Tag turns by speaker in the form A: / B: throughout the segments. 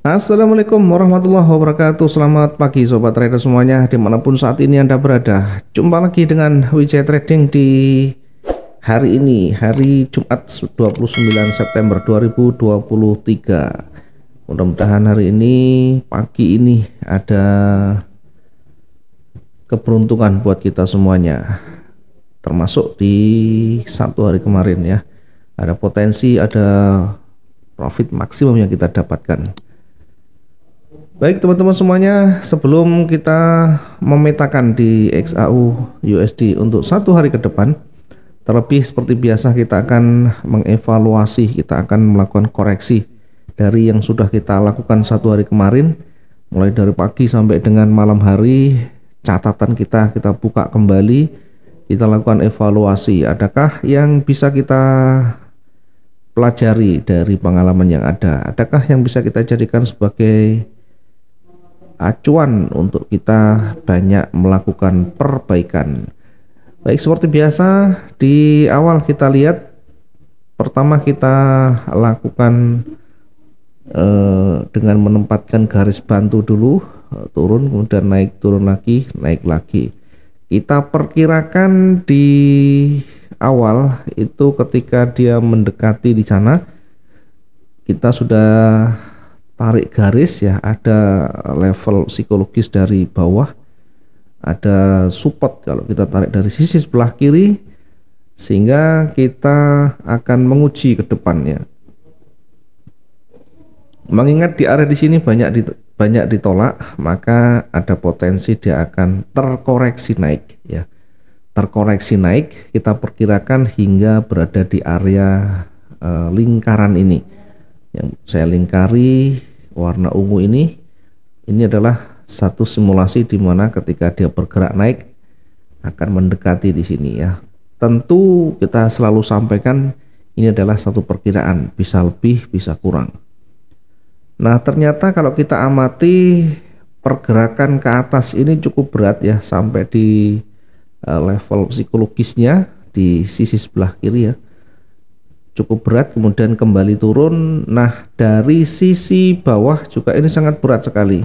A: Assalamualaikum warahmatullahi wabarakatuh. Selamat pagi sobat trader semuanya dimanapun saat ini Anda berada. Jumpa lagi dengan Wijaya Trading di hari ini, hari Jumat 29 September 2023. Mudah-mudahan hari ini, pagi ini ada keberuntungan buat kita semuanya. Termasuk di satu hari kemarin ya. Ada potensi, ada profit maksimum yang kita dapatkan. Baik teman-teman semuanya, sebelum kita memetakan di XAU USD untuk satu hari ke depan, terlebih seperti biasa kita akan mengevaluasi, kita akan melakukan koreksi dari yang sudah kita lakukan satu hari kemarin, mulai dari pagi sampai dengan malam hari. Catatan kita buka kembali, kita lakukan evaluasi, adakah yang bisa kita pelajari dari pengalaman yang ada, adakah yang bisa kita jadikan sebagai acuan untuk kita banyak melakukan perbaikan. Baik, seperti biasa di awal kita lihat, pertama kita lakukan dengan menempatkan garis bantu dulu, turun kemudian naik, turun lagi, naik lagi. Kita perkirakan di awal itu ketika dia mendekati di sana, kita sudah tarik garis ya, ada level psikologis dari bawah, ada support kalau kita tarik dari sisi sebelah kiri, sehingga kita akan menguji ke depannya. Mengingat di area di sini banyak ditolak, maka ada potensi dia akan terkoreksi naik ya. Terkoreksi naik kita perkirakan hingga berada di area lingkaran ini. Yang saya lingkari warna ungu ini adalah satu simulasi di mana ketika dia bergerak naik akan mendekati di sini ya. Tentu kita selalu sampaikan ini adalah satu perkiraan, bisa lebih bisa kurang. Nah, ternyata kalau kita amati pergerakan ke atas ini cukup berat ya, sampai di level psikologisnya di sisi sebelah kiri ya, cukup berat, kemudian kembali turun. Nah, dari sisi bawah juga ini sangat berat sekali.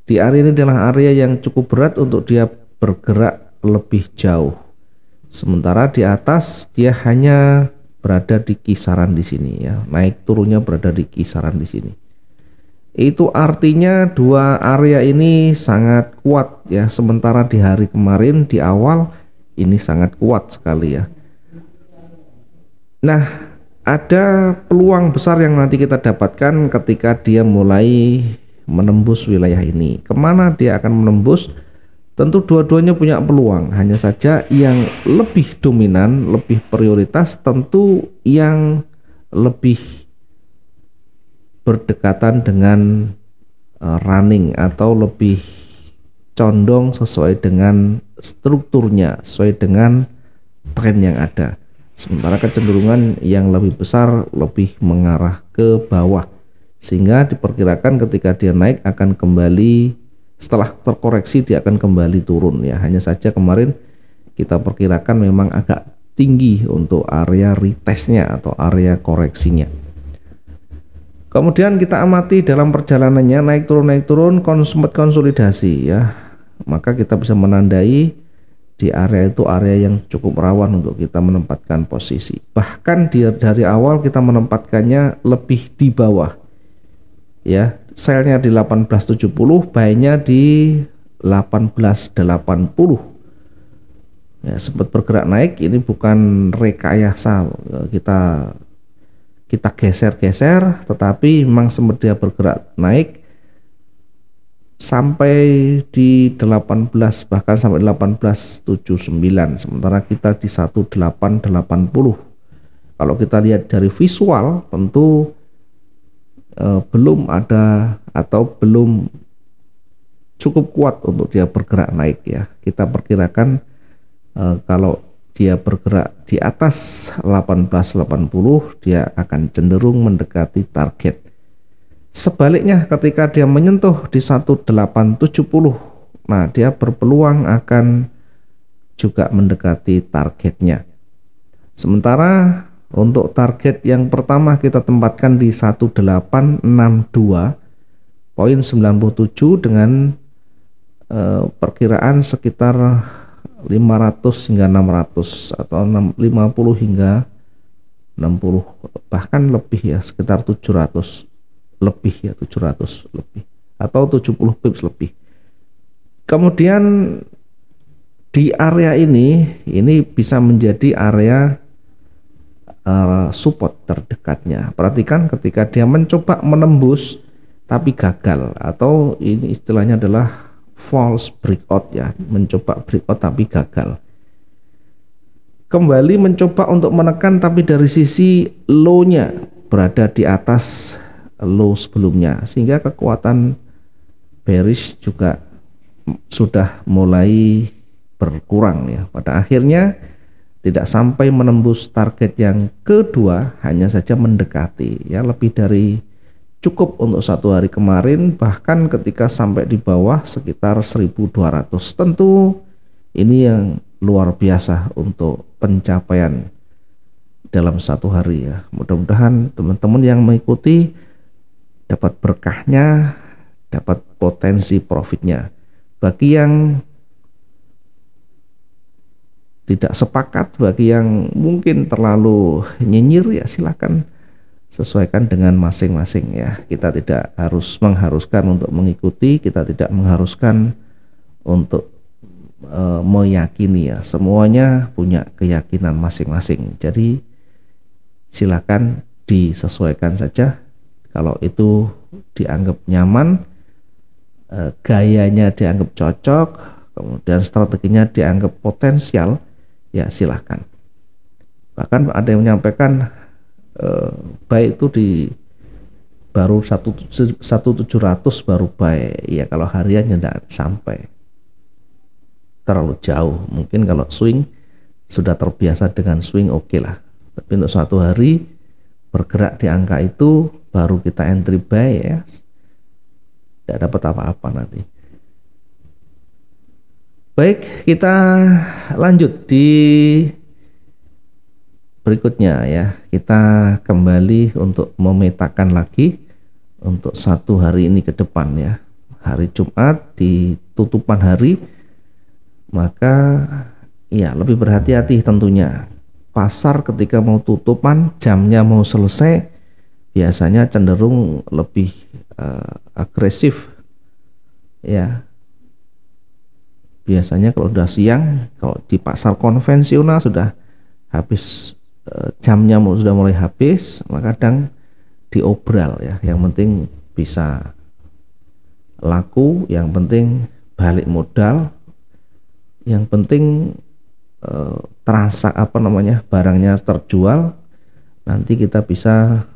A: Di area ini adalah area yang cukup berat untuk dia bergerak lebih jauh. Sementara di atas dia hanya berada di kisaran di sini ya, naik turunnya berada di kisaran di sini. Itu artinya dua area ini sangat kuat ya, sementara di hari kemarin di awal ini sangat kuat sekali ya. Nah, ada peluang besar yang nanti kita dapatkan ketika dia mulai menembus wilayah ini. Kemana dia akan menembus? Tentu dua-duanya punya peluang, hanya saja yang lebih dominan, lebih prioritas tentu yang lebih berdekatan dengan running atau lebih condong sesuai dengan strukturnya, sesuai dengan tren yang ada. Sementara kecenderungan yang lebih besar lebih mengarah ke bawah, sehingga diperkirakan ketika dia naik akan kembali, setelah terkoreksi dia akan kembali turun ya. Hanya saja kemarin kita perkirakan memang agak tinggi untuk area retestnya atau area koreksinya. Kemudian kita amati dalam perjalanannya naik turun sempat konsolidasi ya, maka kita bisa menandai di area itu area yang cukup rawan untuk kita menempatkan posisi. Bahkan dari awal kita menempatkannya lebih di bawah ya, selnya di 1870, buy-nya di 1880 ya. Sempat bergerak naik, ini bukan rekayasa kita geser-geser, tetapi memang sempat dia bergerak naik sampai di 18, bahkan sampai 1879, sementara kita di 1880. Kalau kita lihat dari visual tentu belum ada atau belum cukup kuat untuk dia bergerak naik ya. Kita perkirakan kalau dia bergerak di atas 1880 dia akan cenderung mendekati target. Sebaliknya ketika dia menyentuh di 1870, nah dia berpeluang akan juga mendekati targetnya. Sementara Untuk target yang pertama kita tempatkan di 1862,97 dengan perkiraan sekitar 500 hingga 600 atau 50 hingga 60 bahkan lebih ya, sekitar 700 lebih ya, 700 lebih atau 70 pips lebih. Kemudian di area ini bisa menjadi area support terdekatnya. Perhatikan ketika dia mencoba menembus tapi gagal, atau ini istilahnya adalah false breakout ya, mencoba breakout tapi gagal. Kembali mencoba untuk menekan tapi dari sisi low-nya berada di atas low sebelumnya, sehingga kekuatan bearish juga sudah mulai berkurang ya. Pada akhirnya tidak sampai menembus target yang kedua, hanya saja mendekati ya, lebih dari cukup untuk satu hari kemarin, bahkan ketika sampai di bawah sekitar 1200. Tentu ini yang luar biasa untuk pencapaian dalam satu hari ya. Mudah-mudahan teman-teman yang mengikuti dapat berkahnya, dapat potensi profitnya. Bagi yang tidak sepakat, bagi yang mungkin terlalu nyinyir ya, silakan sesuaikan dengan masing-masing ya. Kita tidak harus mengharuskan untuk mengikuti, kita tidak mengharuskan untuk meyakini ya. Semuanya punya keyakinan masing-masing. Jadi silakan disesuaikan saja. Kalau itu dianggap nyaman, gayanya dianggap cocok, kemudian strateginya dianggap potensial, ya silahkan. Bahkan ada yang menyampaikan baik itu di baru 1700 baru baik ya, kalau harian tidak sampai, terlalu jauh. Mungkin kalau swing sudah terbiasa dengan swing, oke lah, tapi untuk satu hari bergerak di angka itu baru kita entry buy ya, tidak dapat apa-apa nanti. Baik, kita lanjut di berikutnya ya. Kita kembali untuk memetakan lagi untuk satu hari ini ke depan ya. Hari Jumat di tutupan hari, maka ya lebih berhati-hati tentunya. Pasar ketika mau tutupan, jamnya mau selesai, biasanya cenderung lebih agresif ya. Biasanya kalau udah siang, kalau di pasar konvensional sudah habis, jamnya sudah mulai habis, maka kadang diobral ya. Yang penting bisa laku, yang penting balik modal, yang penting barangnya terjual, nanti kita bisa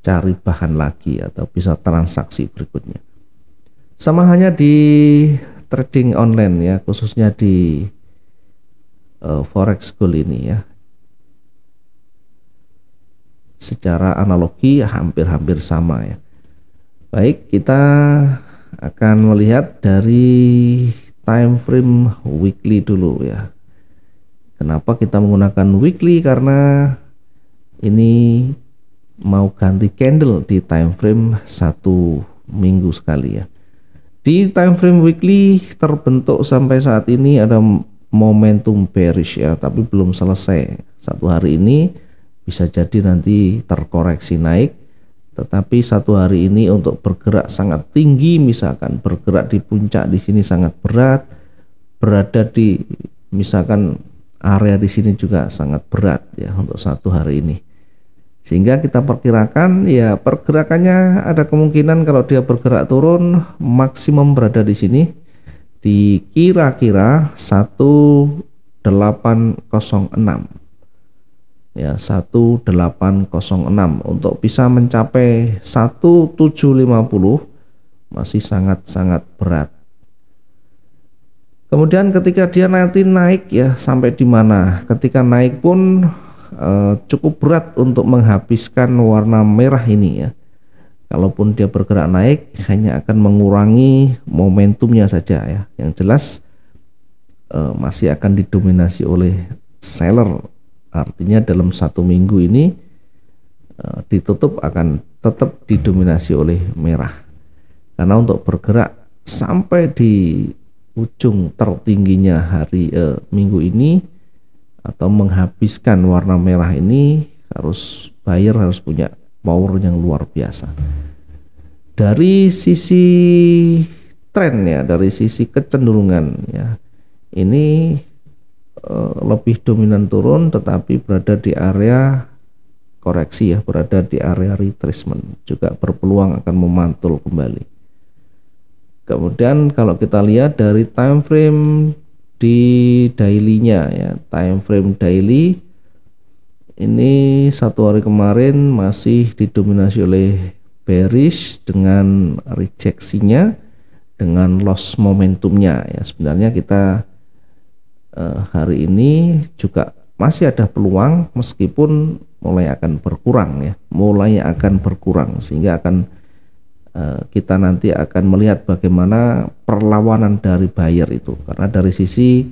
A: cari bahan lagi atau bisa transaksi berikutnya. Sama halnya di trading online ya, khususnya di forex gold ini ya. Secara analogi hampir-hampir sama ya. Baik, kita akan melihat dari time frame weekly dulu ya. Kenapa kita menggunakan weekly? Karena ini mau ganti candle di time frame 1 minggu sekali ya. Di time frame weekly terbentuk sampai saat ini ada momentum bearish ya, tapi belum selesai. Satu hari ini bisa jadi nanti terkoreksi naik, tetapi satu hari ini untuk bergerak sangat tinggi, misalkan bergerak di puncak di sini sangat berat, berada di misalkan area di sini juga sangat berat ya untuk satu hari ini. Sehingga kita perkirakan ya pergerakannya ada kemungkinan kalau dia bergerak turun maksimum berada di sini di kira-kira 1806 ya, 1806 untuk bisa mencapai 1750 masih sangat-sangat berat. Kemudian ketika dia nanti naik ya, sampai di mana? Ketika naik pun cukup berat untuk menghabiskan warna merah ini ya. Kalaupun dia bergerak naik hanya akan mengurangi momentumnya saja ya. Yang jelas masih akan didominasi oleh seller Artinya dalam 1 minggu ini ditutup akan tetap didominasi oleh merah. Karena untuk bergerak sampai di ujung tertingginya minggu ini atau menghabiskan warna merah ini, buyer harus punya power yang luar biasa. Dari sisi tren ya, dari sisi kecenderungan ya, ini lebih dominan turun, tetapi berada di area koreksi ya, berada di area retracement, juga berpeluang akan memantul kembali. Kemudian kalau kita lihat dari time frame di daily-nya ya, time frame daily ini 1 hari kemarin masih didominasi oleh bearish dengan rejeksinya, dengan loss momentumnya ya. Sebenarnya kita hari ini juga masih ada peluang, meskipun mulai akan berkurang sehingga kita nanti akan melihat bagaimana perlawanan dari buyer itu, karena dari sisi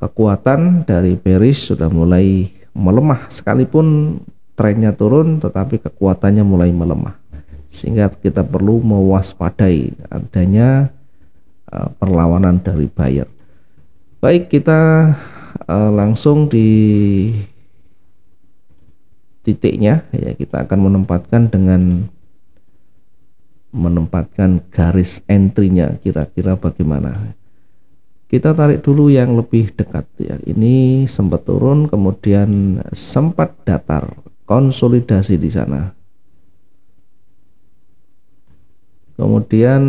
A: kekuatan dari bearish sudah mulai melemah, sekalipun trennya turun tetapi kekuatannya mulai melemah, sehingga kita perlu mewaspadai adanya perlawanan dari buyer. Baik, kita langsung di titiknya ya, kita akan menempatkan garis entry-nya kira-kira bagaimana. Kita tarik dulu yang lebih dekat ya. Ini sempat turun, kemudian sempat datar, konsolidasi di sana. Kemudian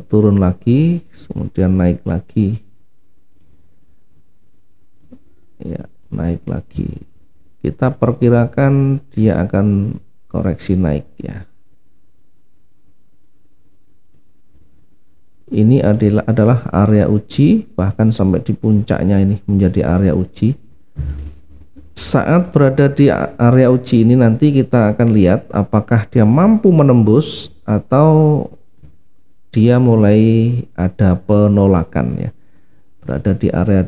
A: turun lagi, kemudian naik lagi. Ya, naik lagi. Kita perkirakan dia akan koreksi naik ya. Ini adalah area uji, bahkan sampai di puncaknya ini menjadi area uji. Saat berada di area uji ini nanti kita akan lihat apakah dia mampu menembus atau dia mulai ada penolakan ya. Berada di area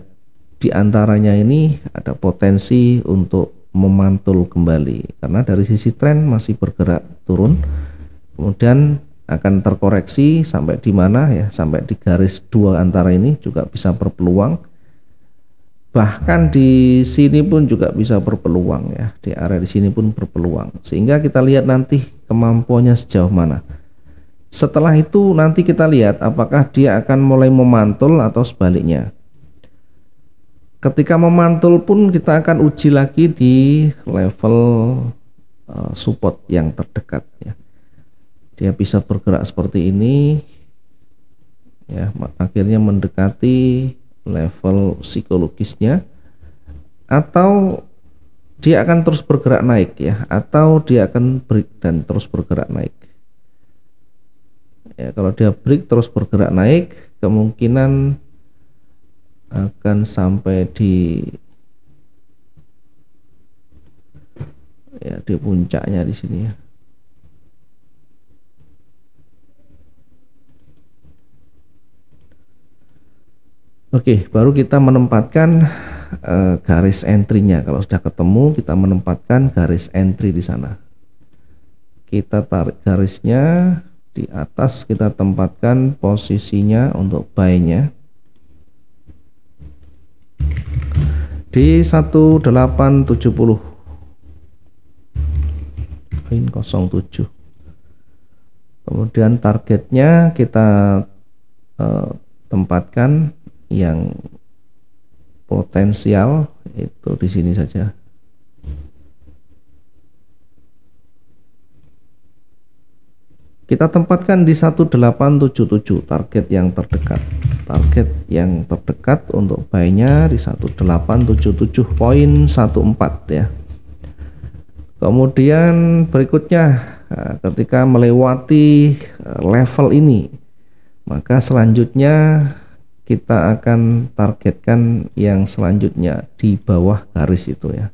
A: di antaranya ini ada potensi untuk memantul kembali, karena dari sisi tren masih bergerak turun, kemudian akan terkoreksi sampai di mana ya, sampai di garis 2 antara ini juga bisa berpeluang, bahkan di sini pun juga bisa berpeluang ya, di area di sini pun berpeluang, sehingga kita lihat nanti kemampuannya sejauh mana. Setelah itu nanti kita lihat apakah dia akan mulai memantul atau sebaliknya. Ketika memantul pun kita akan uji lagi di level support yang terdekat ya. Dia bisa bergerak seperti ini ya, akhirnya mendekati level psikologisnya, atau dia akan terus bergerak naik ya, atau dia akan break dan terus bergerak naik ya. Kalau dia break terus bergerak naik, kemungkinan akan sampai di puncaknya di sini ya. Oke, baru kita menempatkan garis entry-nya. Kalau sudah ketemu, kita menempatkan garis entry di sana. Kita tarik garisnya di atas, kita tempatkan posisinya untuk buy-nya di 1870.07. Kemudian targetnya kita tempatkan yang potensial itu di sini saja. Kita tempatkan di 1877, target yang terdekat. Target yang terdekat untuk buy-nya di 1877.14 ya. Kemudian berikutnya, ketika melewati level ini, maka selanjutnya kita akan targetkan yang selanjutnya di bawah garis itu ya.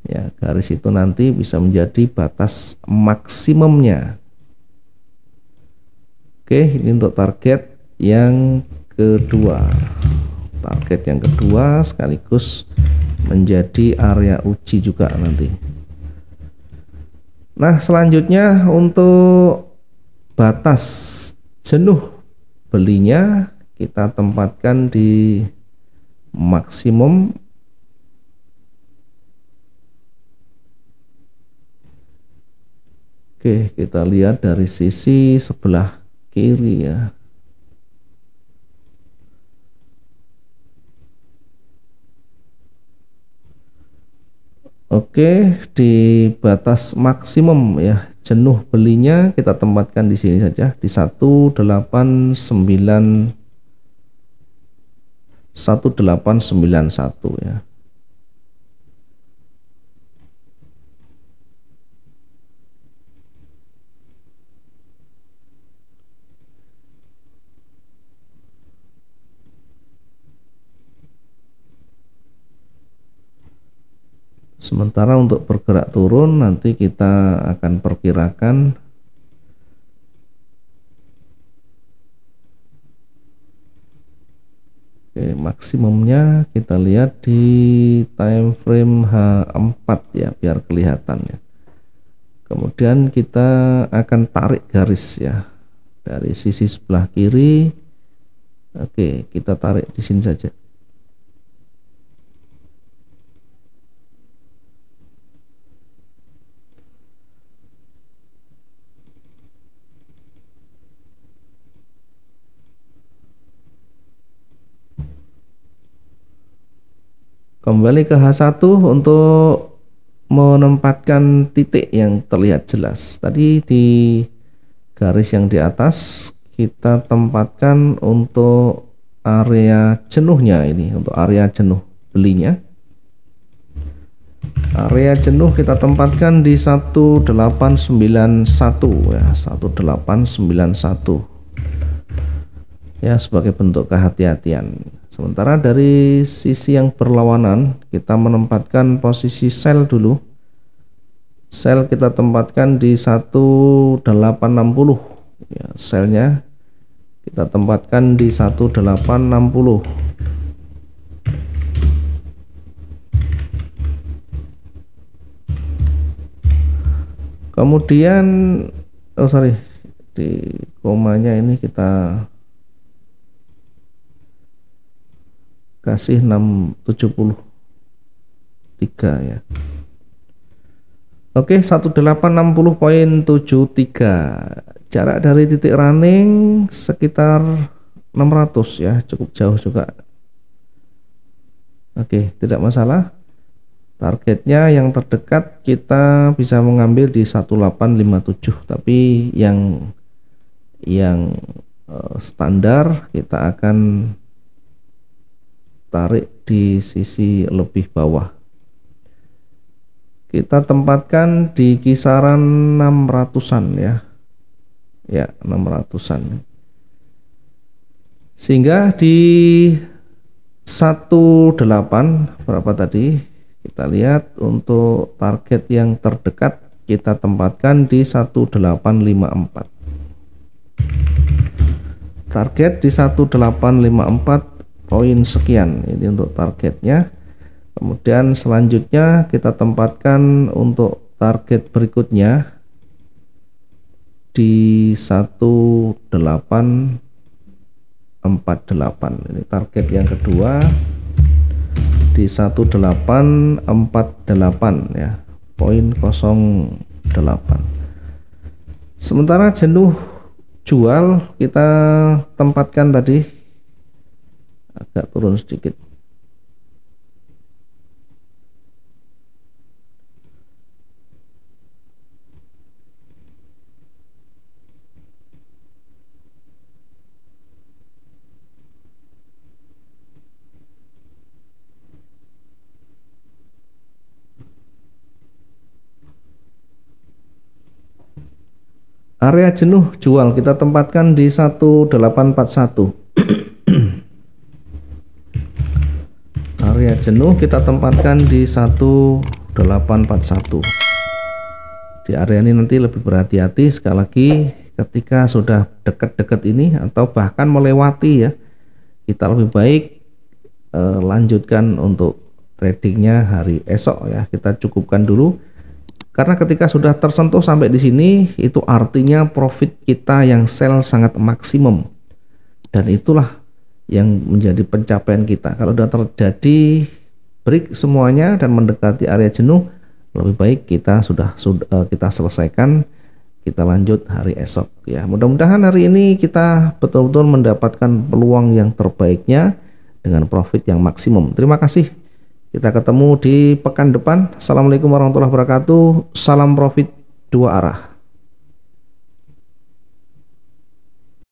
A: Ya, garis itu nanti bisa menjadi batas maksimumnya. Oke, ini untuk target yang kedua. Target yang kedua sekaligus menjadi area uji juga nanti. Nah, selanjutnya untuk batas jenuh belinya kita tempatkan di maksimum. Oke, kita lihat dari sisi sebelah kiri ya. Oke, di batas maksimum ya, jenuh belinya kita tempatkan di sini saja di 1891 ya. Sementara untuk bergerak turun nanti kita akan perkirakan maksimumnya kita lihat di time frame H4 ya, biar kelihatan ya. Kemudian kita akan tarik garis ya dari sisi sebelah kiri. Oke, kita tarik di sini saja. Kembali ke H1 untuk menempatkan titik yang terlihat jelas. Tadi di garis yang di atas kita tempatkan untuk area jenuhnya, ini untuk area jenuh belinya. Area jenuh kita tempatkan di 1891 ya, 1891 ya, sebagai bentuk kehati-hatian. Sementara dari sisi yang berlawanan kita menempatkan posisi sell dulu. Sell kita tempatkan di 1860 ya, selnya kita tempatkan di 1860. Kemudian di komanya ini kita kasih 673 ya. Oke, 1860.73. Jarak dari titik running sekitar 600 ya, cukup jauh juga. Oke, tidak masalah. Targetnya yang terdekat kita bisa mengambil di 1857, tapi yang standar kita akan tarik di sisi lebih bawah. Kita tempatkan di kisaran 600-an ya. Ya, 600-an. Sehingga di 18 berapa tadi? Kita lihat untuk target yang terdekat kita tempatkan di 1854. Target di 1854 poin sekian, ini untuk targetnya. Kemudian selanjutnya kita tempatkan untuk target berikutnya di 1848. Ini target yang kedua di 1848 ya, poin 08. Sementara jenuh jual kita tempatkan tadi agak turun sedikit. Area jenuh jual kita tempatkan di 1841. Area jenuh kita tempatkan di 1841. Di area ini nanti lebih berhati-hati sekali lagi ketika sudah dekat-dekat ini atau bahkan melewati ya, kita lebih baik lanjutkan untuk tradingnya hari esok ya. Kita cukupkan dulu karena ketika sudah tersentuh sampai di sini itu artinya profit kita yang sell sangat maksimum, dan itulah yang menjadi pencapaian kita. Kalau sudah terjadi break semuanya dan mendekati area jenuh, lebih baik kita sudah kita selesaikan, kita lanjut hari esok ya. Mudah-mudahan hari ini kita betul-betul mendapatkan peluang yang terbaiknya dengan profit yang maksimum. Terima kasih. Kita ketemu di pekan depan. Assalamualaikum warahmatullahi wabarakatuh. Salam profit dua arah.